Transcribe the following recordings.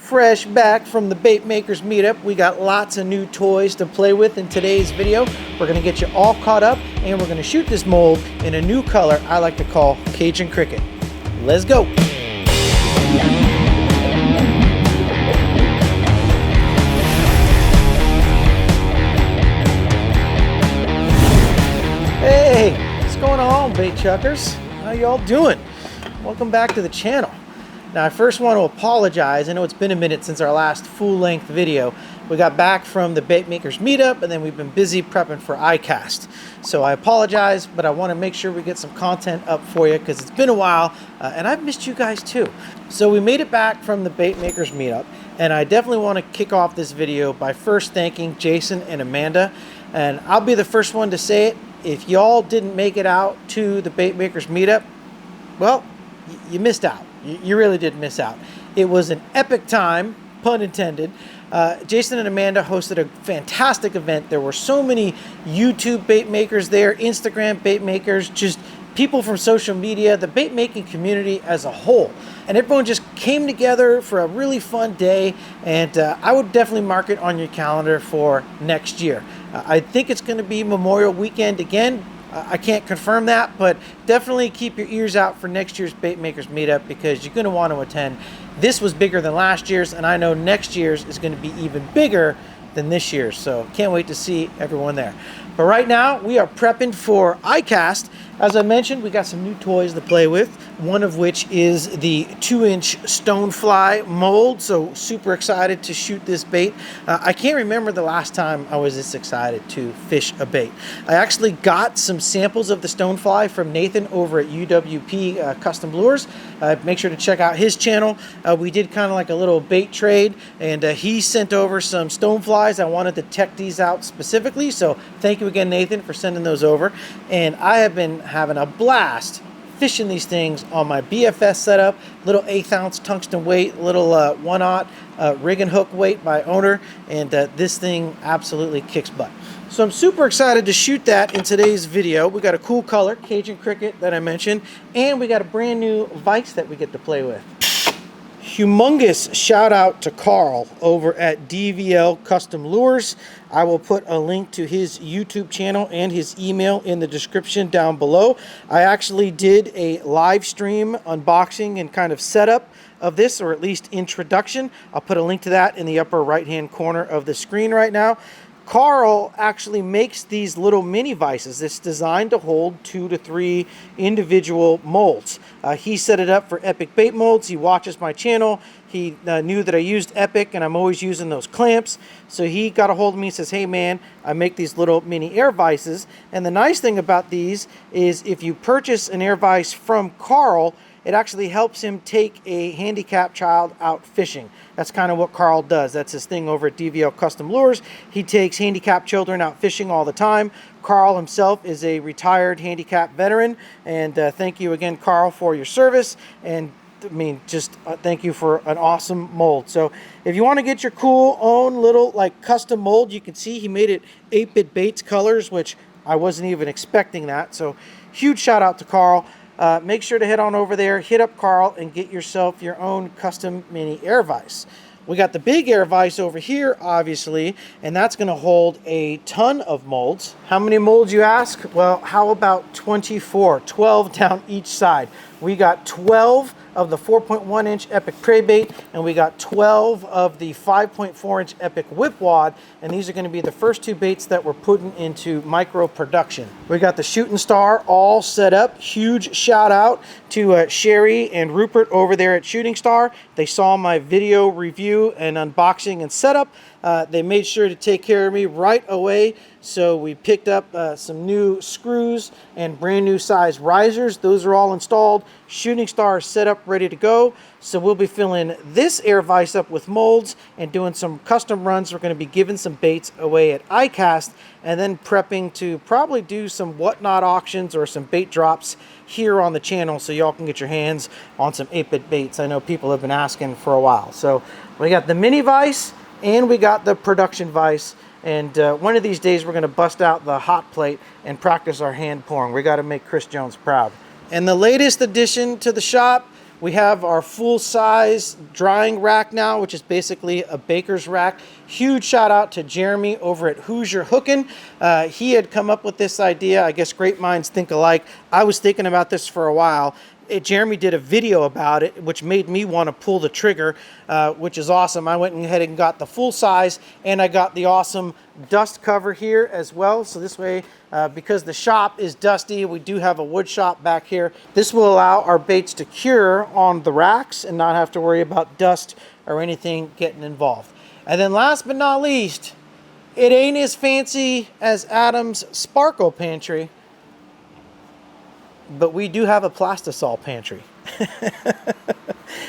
fresh back from the Bait Makers Meetup. We got lots of new toys to play with in today's video. We're going to get you all caught up, and we're going to shoot this mold in a new color I like to call Cajun Cricket. Let's go. Hey, what's going on, bait chuckers? How y'all doing? Welcome back to the channel. Now, I first want to apologize. I know it's been a minute since our last full-length video. We got back from the Bait Makers Meetup, and then we've been busy prepping for iCast. So I apologize, but I want to make sure we get some content up for you because it's been a while, and I've missed you guys too. So we made it back from the Bait Makers Meetup, and I definitely want to kick off this video by first thanking Jason and Amanda. And I'll be the first one to say it. If y'all didn't make it out to the Bait Makers Meetup, well, you missed out. You really did miss out. It was an epic time, pun intended. Jason and Amanda hosted a fantastic event. There were so many YouTube bait makers there, Instagram bait makers, just people from social media, the bait making community as a whole. And everyone just came together for a really fun day. And I would definitely mark it on your calendar for next year. I think it's going to be Memorial Weekend again. I can't confirm that, but definitely keep your ears out for next year's Bait Makers Meetup because you're going to want to attend. This was bigger than last year's, and I know next year's is going to be even bigger than this year's, so can't wait to see everyone there. But right now, we are prepping for iCast. As I mentioned, we got some new toys to play with, one of which is the 2-inch StoneFly mold, so super excited to shoot this bait. I can't remember the last time I was this excited to fish a bait. I actually got some samples of the StoneFly from Nathan over at UWP Custom Lures. Make sure to check out his channel. We did kind of like a little bait trade, and he sent over some StoneFlies. I wanted to tech these out specifically, so thank you again, Nathan, for sending those over. And I have been having a blast fishing these things on my BFS setup, little 1/8 ounce tungsten weight, little 1/0 rig and hook weight by owner, and this thing absolutely kicks butt. So I'm super excited to shoot that in today's video. We got a cool color, Cajun Cricket, that I mentioned, and we got a brand new vise that we get to play with. Humongous shout out to Carl over at DVL Custom Lures. I will put a link to his YouTube channel and his email in the description down below. I actually did a live stream unboxing and kind of setup of this, or at least introduction. I'll put a link to that in the upper right hand corner of the screen right now. Carl actually makes these little mini vices. It's designed to hold 2 to 3 individual molds. He set it up for Epic Bait Molds. He watches my channel. He knew that I used Epic, and I'm always using those clamps. So he got a hold of me and says, hey man, I make these little mini air vices. And the nice thing about these is if you purchase an air vise from Carl, it actually helps him take a handicapped child out fishing. That's kind of what Carl does. That's his thing over at DVL Custom Lures. He takes handicapped children out fishing all the time. Carl himself is a retired handicapped veteran. And thank you again, Carl, for your service. And I mean, just thank you for an awesome mold. So if you want to get your cool own little like custom mold, you can see he made it 8-bit baits colors, which I wasn't even expecting that. So huge shout out to Carl. Make sure to head on over there, hit up Carl, and get yourself your own custom mini air vise. We got the big air vise over here, obviously, and that's going to hold a ton of molds. How many molds, you ask? Well, how about 24? 12 down each side. We got 12 of the 4.1-inch Epic Prey Bait, and we got 12 of the 5.4-inch Epic Whip Wad, and these are going to be the first 2 baits that we're putting into micro production. We got the Shooting Star all set up. Huge shout out to Sherry and Rupert over there at Shooting Star. They saw my video review and unboxing and setup. They made sure to take care of me right away. So we picked up some new screws and brand new size risers. Those are all installed. Shooting Star is set up, ready to go. So we'll be filling this air vise up with molds and doing some custom runs. We're going to be giving some baits away at iCast and then prepping to probably do some whatnot auctions or some bait drops here on the channel so y'all can get your hands on some 8-bit baits. I know people have been asking for a while. So we got the mini vise and we got the production vise. And one of these days we're going to bust out the hot plate and practice our hand pouring. We got to make Chris Jones proud. And the latest addition to the shop, We have our full-size drying rack now, which is basically a baker's rack. Huge shout out to Jeremy over at Hoosier Hookin'. He had come up with this idea. I guess great minds think alike. I was thinking about this for a while. Jeremy did a video about it, which made me want to pull the trigger, which is awesome. I went ahead and got the full size, and I got the awesome dust cover here as well. So this way, because the shop is dusty, we do have a wood shop back here. This will allow our baits to cure on the racks and not have to worry about dust or anything getting involved. And then last but not least, it ain't as fancy as Adam's Sparkle Pantry, but we do have a plastisol pantry.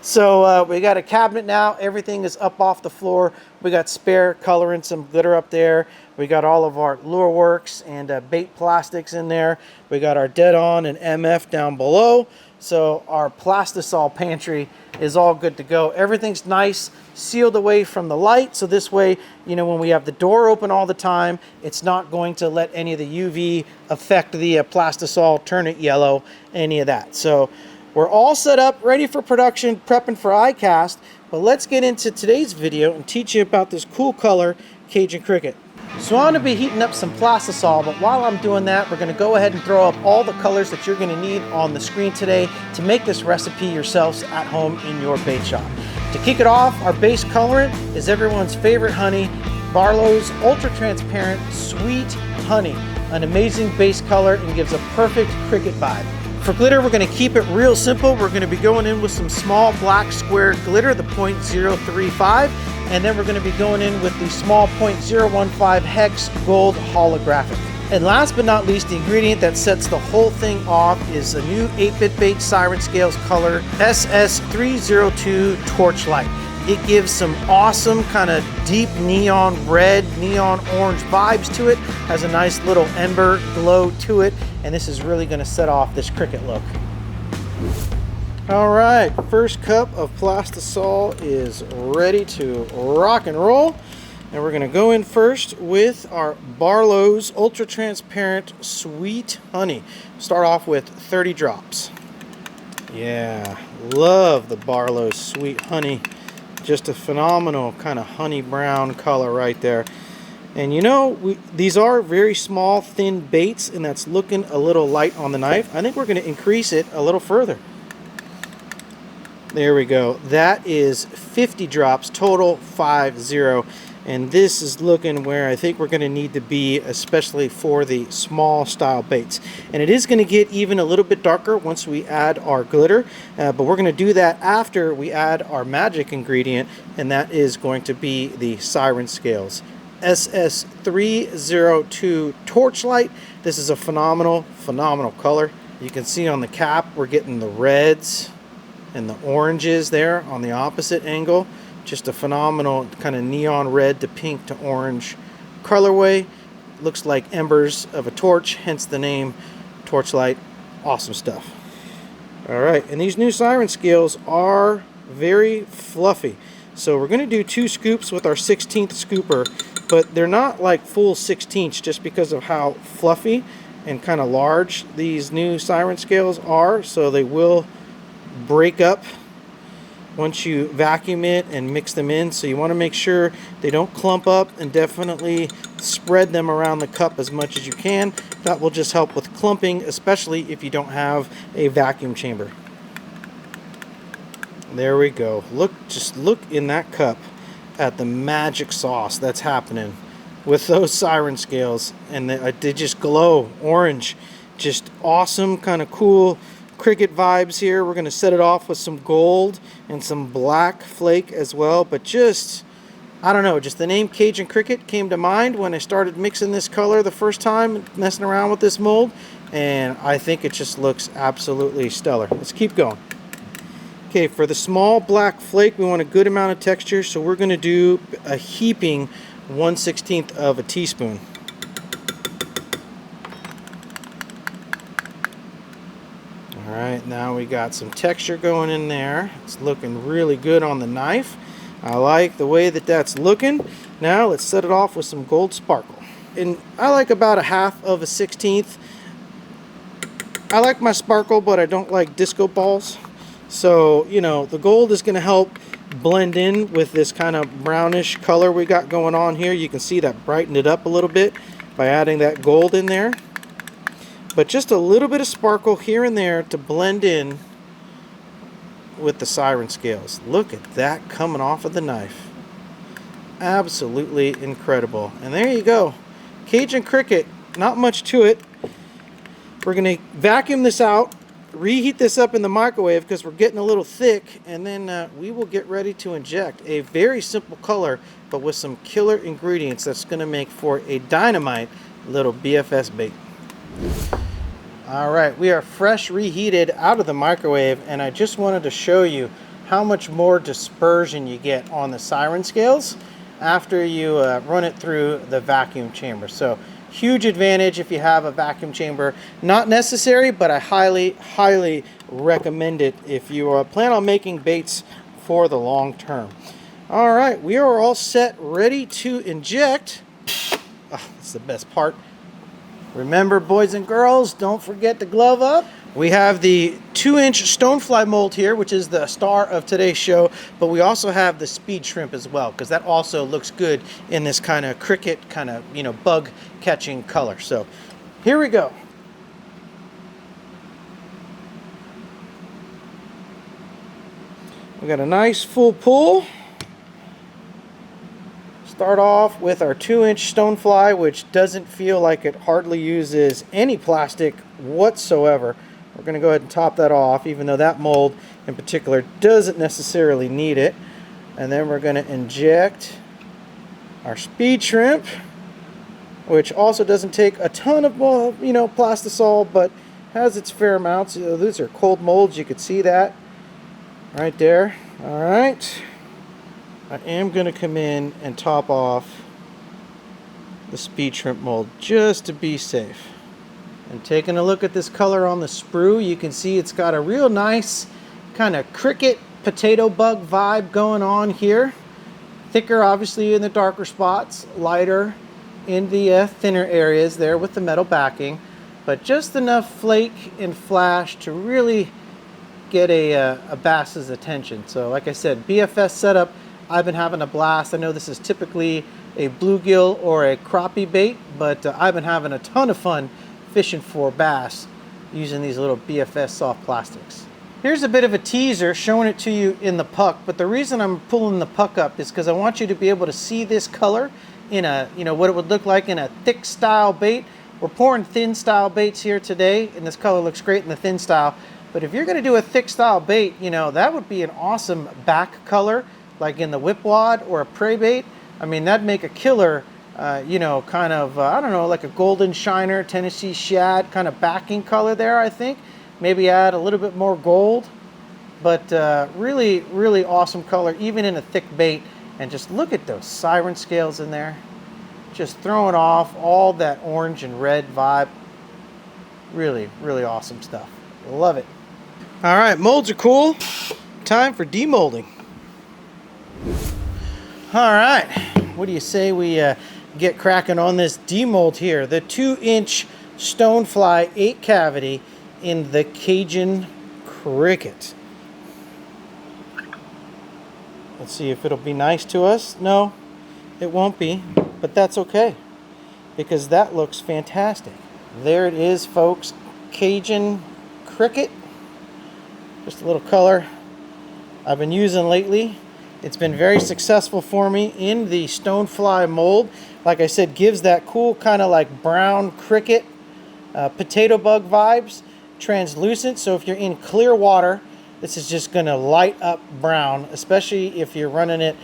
So we got a cabinet now. Everything is up off the floor. We got spare color and some glitter up there. We got all of our lure works and bait plastics in there. We got our Dead On and MF down below. So our plastisol pantry is all good to go. Everything's nice, sealed away from the light. So this way, you know, when we have the door open all the time, it's not going to let any of the UV affect the plastisol, turn it yellow, any of that. So we're all set up, ready for production, prepping for iCast. But let's get into today's video and teach you about this cool color, Cajun Cricket. So I'm going to be heating up some plastisol, but while I'm doing that, we're going to go ahead and throw up all the colors that you're going to need on the screen today to make this recipe yourselves at home in your bait shop. To kick it off, our base colorant is everyone's favorite honey, BARLOWS Ultra Transparent Sweet Honey. An amazing base color and gives a perfect cricket vibe. For glitter, we're going to keep it real simple. We're going to be going in with some small black square glitter, the .035, and then we're going to be going in with the small .015 hex gold holographic. And last but not least, the ingredient that sets the whole thing off is a new 8-bit bait Siren Scales color SS302 Torchlight. It gives some awesome kind of deep neon red, neon orange vibes to it. Has a nice little ember glow to it. And this is really going to set off this cricket look. All right, first cup of plastisol is ready to rock and roll. And we're going to go in first with our BARLOWS Ultra Transparent Sweet Honey. Start off with 30 drops. Yeah, love the BARLOWS Sweet Honey. Just a phenomenal kind of honey brown color right there. And you know, these are very small, thin baits, and that's looking a little light on the knife. I think we're going to increase it a little further. There we go. That is 50 drops total, 50. And this is looking where I think we're going to need to be, especially for the small style baits. And it is going to get even a little bit darker once we add our glitter, but we're going to do that after we add our magic ingredient, and that is going to be the Siren Scales SS302 Torchlight. This is a phenomenal color. You can see on the cap we're getting the reds and the oranges there on the opposite angle. Just a phenomenal kind of neon red to pink to orange colorway. Looks like embers of a torch, hence the name Torchlight. Awesome stuff. All right, and these new Siren Scales are very fluffy. So we're going to do 2 scoops with our 16th scooper, but they're not like full 16ths just because of how fluffy and kind of large these new Siren Scales are. So they will break up once you vacuum it and mix them in. So you want to make sure they don't clump up, and definitely spread them around the cup as much as you can. That will just help with clumping, especially if you don't have a vacuum chamber. There we go. Just look in that cup at the magic sauce that's happening with those Siren Scales, and they just glow orange. Just awesome, kind of cool cricket vibes here. We're going to set it off with some gold and some black flake as well, but just, I don't know, just the name Cajun Cricket came to mind when I started mixing this color the first time, messing around with this mold, and I think it just looks absolutely stellar. Let's keep going. Okay, for the small black flake, we want a good amount of texture, so we're going to do a heaping 1/16 of a teaspoon. Alright, now we got some texture going in there. It's looking really good on the knife. I like the way that that's looking. Now let's set it off with some gold sparkle. And I like about a 1/2 of a 1/16. I like my sparkle, but I don't like disco balls. So, you know, the gold is going to help blend in with this kind of brownish color we got going on here. You can see that brightened it up a little bit by adding that gold in there. But just a little bit of sparkle here and there to blend in with the siren scales. Look at that coming off of the knife. Absolutely incredible. And there you go. Cajun Cricket, not much to it. We're going to vacuum this out, reheat this up in the microwave because we're getting a little thick, and then we will get ready to inject a very simple color but with some killer ingredients that's going to make for a dynamite little BFS bait. Alright, we are fresh reheated out of the microwave, and I just wanted to show you how much more dispersion you get on the siren scales after you run it through the vacuum chamber. So huge advantage if you have a vacuum chamber. Not necessary, but I highly recommend it if you plan on making baits for the long term. Alright, we are all set, ready to inject. Oh, that's the best part. Remember, boys and girls, don't forget to glove up. We have the 2-inch StoneFly mold here, which is the star of today's show, but we also have the speed shrimp as well, because that also looks good in this kind of cricket, kind of, you know, bug catching color. So here we go. We got a nice full pull. Start off with our 2-inch StoneFly, which doesn't feel like it hardly uses any plastic whatsoever. We're going to go ahead and top that off, even though that mold in particular doesn't necessarily need it. And then we're going to inject our speed shrimp, which also doesn't take a ton of, you know, plastisol, but has its fair amounts. You know, these are cold molds, you could see that right there. All right. I am going to come in and top off the speed shrimp mold just to be safe. And taking a look at this color on the sprue, you can see it's got a real nice kind of cricket potato bug vibe going on here. Thicker obviously in the darker spots, lighter in the thinner areas there with the metal backing, but just enough flake and flash to really get a bass's attention. So like I said, BFS setup, I've been having a blast. I know this is typically a bluegill or a crappie bait, but I've been having a ton of fun fishing for bass using these little BFS soft plastics. Here's a bit of a teaser showing it to you in the puck, but the reason I'm pulling the puck up is because I want you to be able to see this color in a, you know, what it would look like in a thick style bait. We're pouring thin style baits here today, and this color looks great in the thin style. But if you're going to do a thick style bait, you know, that would be an awesome back color, like in the whip wad or a prey bait. I mean, that'd make a killer, you know, kind of, I don't know, like a golden shiner, Tennessee shad kind of backing color there, I think. Maybe add a little bit more gold, but really, really awesome color, even in a thick bait. And just look at those siren scales in there. Just throwing off all that orange and red vibe. Really, really awesome stuff. Love it. All right, molds are cool. Time for demolding. All right, what do you say we get cracking on this demold here? The 2-inch StoneFly 8 cavity in the Cajun Cricket. Let's see if it'll be nice to us. No, it won't be, but that's okay, because that looks fantastic. There it is, folks. Cajun Cricket. Just a little color I've been using lately. It's been very successful for me in the StoneFly mold. Like I said, gives that cool kind of like brown cricket potato bug vibes. Translucent, so if you're in clear water, this is just going to light up brown, especially if you're running it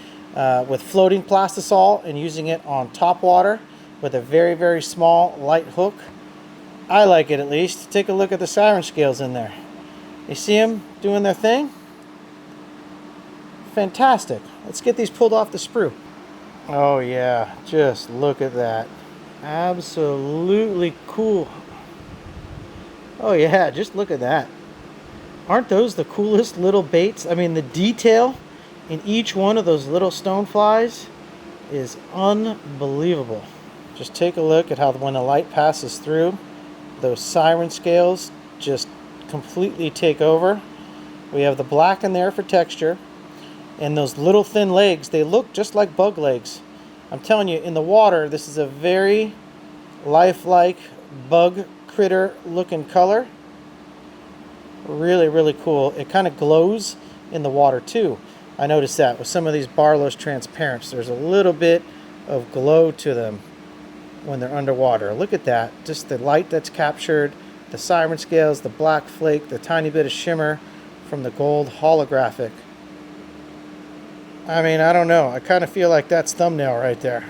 with floating plastisol and using it on top water with a very, very small light hook. I like it, at least. Take a look at the siren scales in there. You see them doing their thing? Fantastic. Let's get these pulled off the sprue. Oh yeah, just look at that. Absolutely cool. Oh yeah, just look at that. Aren't those the coolest little baits? I mean, the detail in each one of those little StoneFlies is unbelievable. Just take a look at how when the light passes through, those siren scales just completely take over. We have the black in there for texture. And those little thin legs, they look just like bug legs. I'm telling you, in the water, this is a very lifelike bug critter looking color. Really, really cool. It kind of glows in the water too. I noticed that with some of these BARLOWS transparents. There's a little bit of glow to them when they're underwater. Look at that. Just the light that's captured, the siren scales, the black flake, the tiny bit of shimmer from the gold holographic. I mean, I don't know. I kind of feel like that's thumbnail right there.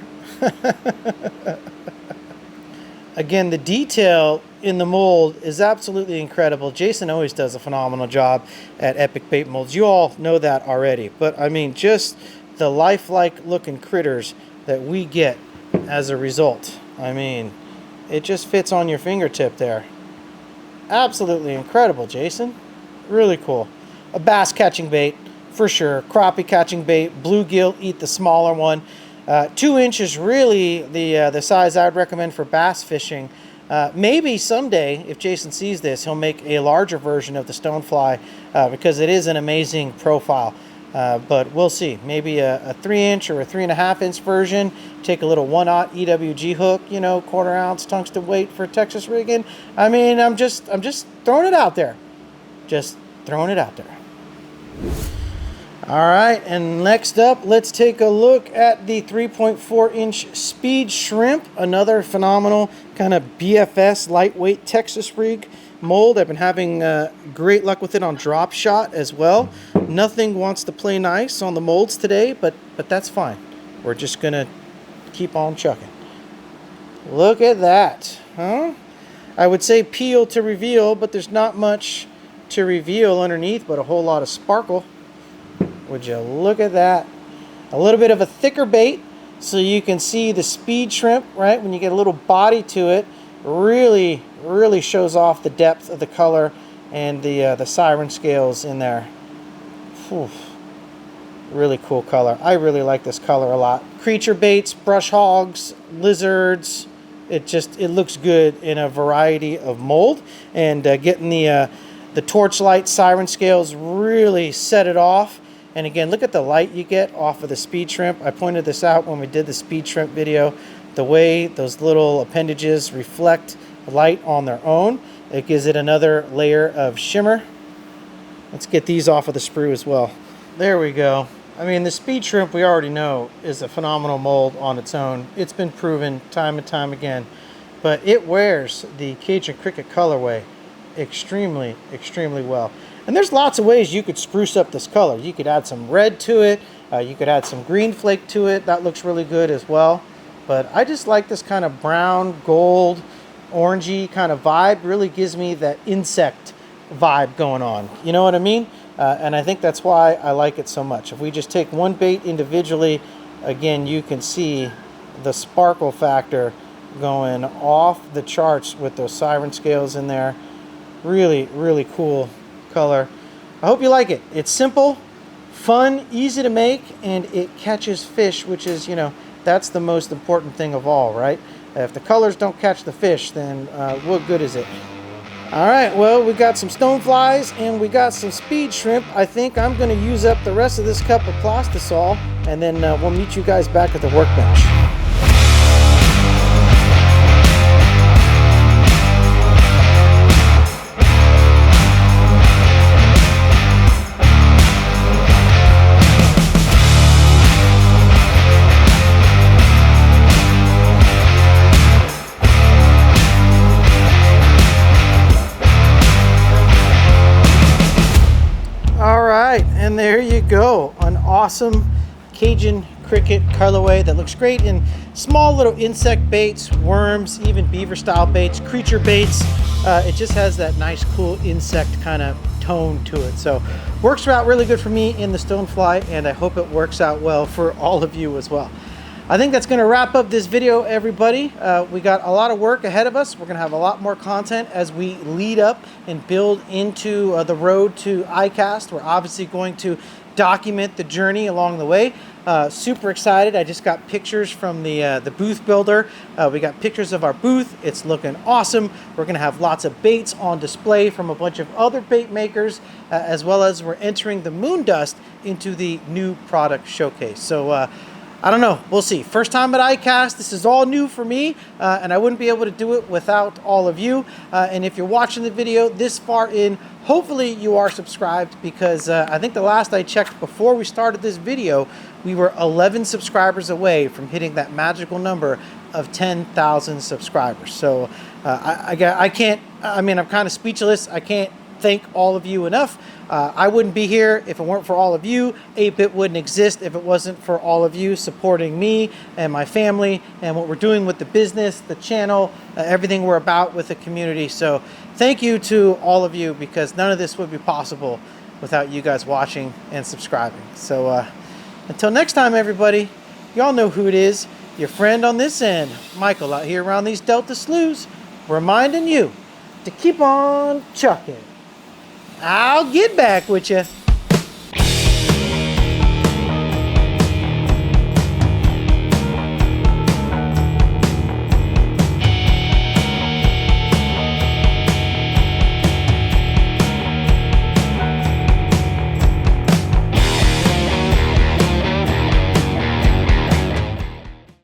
Again, the detail in the mold is absolutely incredible. Jason always does a phenomenal job at Epic Bait Molds. You all know that already. But I mean, just the lifelike looking critters that we get as a result. I mean, it just fits on your fingertip there. Absolutely incredible, Jason. Really cool. A bass catching bait for sure. Crappie catching bait. Bluegill eat the smaller one. 2 inches really the size I would recommend for bass fishing. Maybe someday, if Jason sees this, he'll make a larger version of the StoneFly because it is an amazing profile. But we'll see. Maybe a 3-inch or a 3.5-inch version. Take a little 1/0 EWG hook, you know, 1/4 ounce tungsten weight for Texas rigging. I mean, I'm just throwing it out there. Just throwing it out there. All right, and next up, let's take a look at the 3.4-inch Speed Shrimp, another phenomenal kind of BFS lightweight Texas rig mold. I've been having great luck with it on drop shot as well. Nothing wants to play nice on the molds today, but that's fine. We're just gonna keep on chucking. Look at that, huh? I would say peel to reveal, but there's not much to reveal underneath, but a whole lot of sparkle. Would you look at that? A little bit of a thicker bait, so you can see the speed shrimp, right? When you get a little body to it, really shows off the depth of the color and the siren scales in there. Whew. Really cool color. I really like this color a lot. Creature baits, brush hogs, lizards. It looks good in a variety of mold, and getting the torchlight siren scales really set it off. And again, look at the light you get off of the speed shrimp. I pointed this out when we did the speed shrimp video. The way those little appendages reflect light on their own, it gives it another layer of shimmer. Let's get these off of the sprue as well. There we go. I mean, the speed shrimp we already know is a phenomenal mold on its own. It's been proven time and time again. But it wears the Cajun Cricket colorway extremely well. And there's lots of ways you could spruce up this color. You could add some red to it. You could add some green flake to it. That looks really good as well. But I just like this kind of brown, gold, orangey kind of vibe. Really gives me that insect vibe going on. You know what I mean? And I think that's why I like it so much. If we just take one bait individually, again, you can see the sparkle factor going off the charts with those siren scales in there. Really cool color. I hope you like it. It's simple, fun, easy to make, and it catches fish, which is, you know, that's the most important thing of all, right? If the colors don't catch the fish, then what good is it? All right, well, we got some StoneFlies and we got some speed shrimp. I think I'm going to use up the rest of this cup of plastisol, and then we'll meet you guys back at the workbench. And there you go, an awesome Cajun Cricket colorway that looks great in small little insect baits, worms, even beaver style baits, creature baits. It just has that nice cool insect kind of tone to it. So works out really good for me in the StoneFly, and I hope it works out well for all of you as well. I think that's going to wrap up this video, everybody. We got a lot of work ahead of us. We're going to have a lot more content as we lead up and build into the road to ICAST. We're obviously going to document the journey along the way. Super excited. I just got pictures from the booth builder. We got pictures of our booth. It's looking awesome. We're going to have lots of baits on display from a bunch of other bait makers, as well as we're entering the moon dust into the new product showcase. So I don't know. We'll see. First time at ICAST. This is all new for me, and I wouldn't be able to do it without all of you. And if you're watching the video this far in, hopefully you are subscribed, because I think the last I checked before we started this video, we were 11 subscribers away from hitting that magical number of 10,000 subscribers. So I can't, I mean, I'm kind of speechless. I can't thank all of you enough. I wouldn't be here if it weren't for all of you. 8-Bit wouldn't exist if it wasn't for all of you supporting me and my family and what we're doing with the business, the channel, everything we're about with the community. So thank you to all of you, because none of this would be possible without you guys watching and subscribing. So until next time, everybody, y'all know who it is. Your friend on this end, Michael, out here around these Delta sloughs, reminding you to keep on chucking. I'll get back with you.